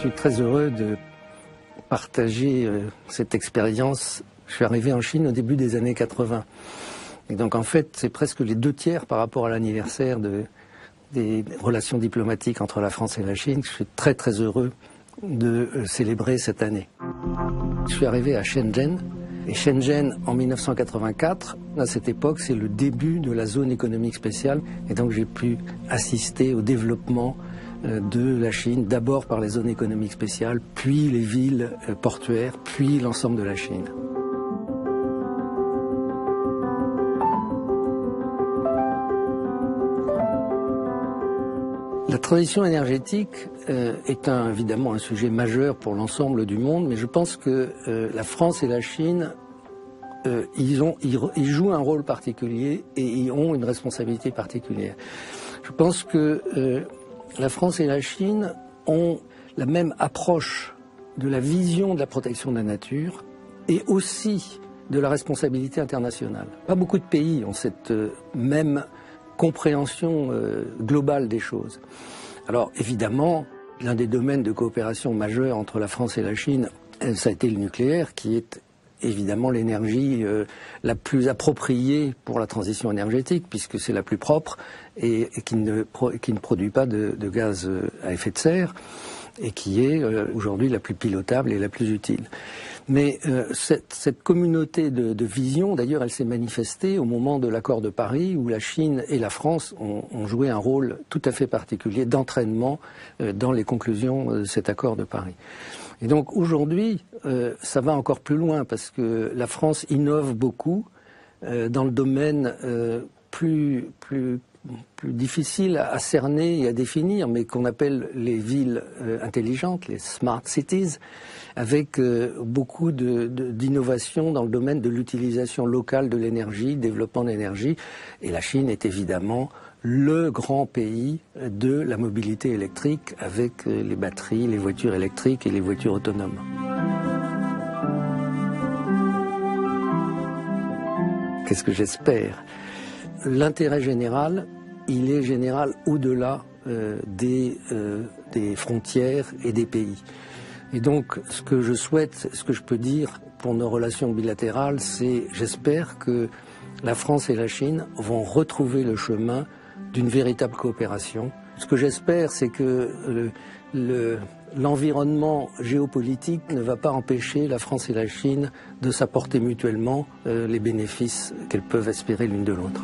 suis très heureux de partager cette expérience. Je suis arrivé en Chine au début des années 80. Et donc en fait, c'est presque les 2/3 par rapport à l'anniversaire des relations diplomatiques entre la France et la Chine. Je suis très très heureux de célébrer cette année. Je suis arrivé à Shenzhen. Et Shenzhen, en 1984, à cette époque, c'est le début de la zone économique spéciale. Et donc j'ai pu assister au développement de la Chine, d'abord par les zones économiques spéciales, puis les villes portuaires, puis l'ensemble de la Chine. La transition énergétique est évidemment un sujet majeur pour l'ensemble du monde, mais je pense que la France et la Chine, ils jouent un rôle particulier et ils ont une responsabilité particulière. Je pense que la France et la Chine ont la même approche de la vision de la protection de la nature et aussi de la responsabilité internationale. Pas beaucoup de pays ont cette même compréhension globale des choses. Alors évidemment, l'un des domaines de coopération majeurs entre la France et la Chine, ça a été le nucléaire, qui est évidemment l'énergie la plus appropriée pour la transition énergétique, puisque c'est la plus propre et qui ne produit pas de gaz à effet de serre, et qui est aujourd'hui la plus pilotable et la plus utile. Mais cette communauté de vision, d'ailleurs, elle s'est manifestée au moment de l'accord de Paris, où la Chine et la France ont joué un rôle tout à fait particulier d'entraînement dans les conclusions de cet accord de Paris. Et donc aujourd'hui, ça va encore plus loin, parce que la France innove beaucoup dans le domaine plus difficile à cerner et à définir, mais qu'on appelle les villes intelligentes, les smart cities, avec beaucoup d'innovations dans le domaine de l'utilisation locale de l'énergie, développement de l'énergie. Et la Chine est évidemment le grand pays de la mobilité électrique, avec les batteries, les voitures électriques et les voitures autonomes. Qu'est-ce que j'espère ? L'intérêt général, il est général au-delà des frontières et des pays. Et donc, ce que je souhaite, ce que je peux dire pour nos relations bilatérales, c'est j'espère que la France et la Chine vont retrouver le chemin d'une véritable coopération. Ce que j'espère, c'est que l'environnement géopolitique ne va pas empêcher la France et la Chine de s'apporter mutuellement les bénéfices qu'elles peuvent espérer l'une de l'autre.